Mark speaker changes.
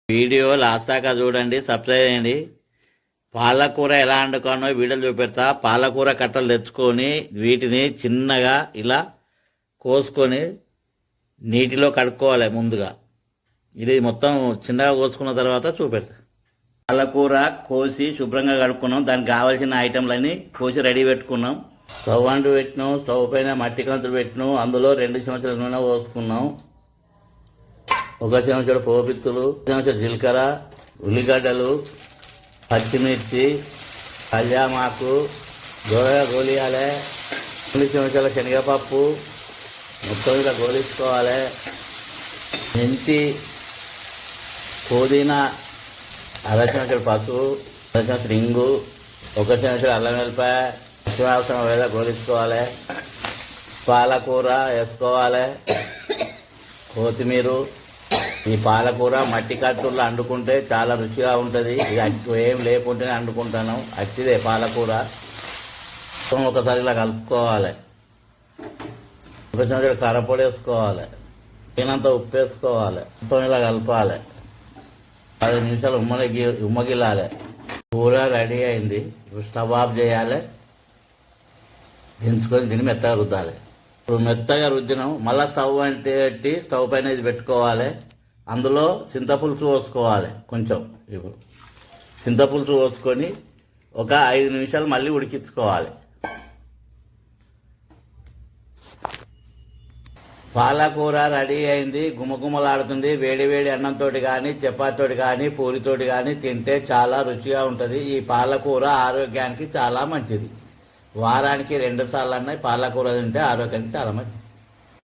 Speaker 1: Video last దాకా చూడండి, subscribe చేయండి. పాలకూర ఎలా వండుకోనో వీడియోలు చూపెడతా. పాలకూర కట్టలు తెచ్చుకొని వీటిని చిన్నగా ఇలా కోసుకొని నీటిలో కడుక్కోవాలి ముందుగా. ఇది మొత్తం చిన్నగా కోసుకున్న తర్వాత చూపెడతా. పాలకూర కోసి శుభ్రంగా కడుక్కున్నాం. దానికి కావాల్సిన ఐటెంలన్నీ కోసి రెడీ పెట్టుకున్నాం. స్టవ్ అంటు పెట్టినాం. స్టవ్ పైన మట్టి కంతులు పెట్టినాం. అందులో 2 చెంచాల నూనె పోసుకున్నాం. 1 చెంచాడు పోపిత్తులు, 1 చెంచాడు జీలకర్ర, ఉల్లిగడ్డలు, పచ్చిమిర్చి, కళ్యామాకు, గోలియాలి. 2 చెంచాల శనగపప్పు మొత్తం ఇలా గోలించుకోవాలి. మెంతి, పుదీనా, 1/2 చెంచాడు పసుపు, 1/2 చెంచాడు ఇంగు, 1 చెంచాడు అల్లం వెల్లిపాయ పచ్చివాసన వేళ గోలించుకోవాలి. పాలకూర వేసుకోవాలి, కొత్తిమీర. ఈ పాలకూర మట్టి కట్టుల్లో వండుకుంటే చాలా రుచిగా ఉంటుంది. ఇది ఏం లేకుంటేనే వండుకుంటాను. అట్టిదే పాలకూర. ఒకసారి ఇలా కలుపుకోవాలి. 1 చెంచాడు కారపొడి వేసుకోవాలి. తినంత ఉప్పు వేసుకోవాలి. మొత్తం ఇలా కలపాలి. 10 నిమిషాలు ఉమ్మగిల్లాలి. కూర రెడీ అయింది. ఇప్పుడు స్టవ్ ఆఫ్ చేయాలి. దించుకొని దీన్ని మెత్తగా రుద్దాలి. ఇప్పుడు మెత్తగా రుద్దినాం. మళ్ళీ స్టవ్ పెట్టి స్టవ్ పైన ఇది పెట్టుకోవాలి. అందులో చింతపులుసు పోసుకోవాలి కొంచెం. ఇప్పుడు చింతపులుసు పోసుకొని ఒక 5 నిమిషాలు మళ్ళీ ఉడికించుకోవాలి. పాలకూర రెడీ అయింది. గుమగుమలాడుతుంది. వేడి వేడి అన్నంతో కానీ, చపాతీతోటి కానీ, పూరితోటి కానీ తింటే చాలా రుచిగా ఉంటుంది. ఈ పాలకూర ఆరోగ్యానికి చాలా మంచిది. వారానికి 2 సార్లు పాలకూర తింటే ఆరోగ్యానికి చాలా మంచిది.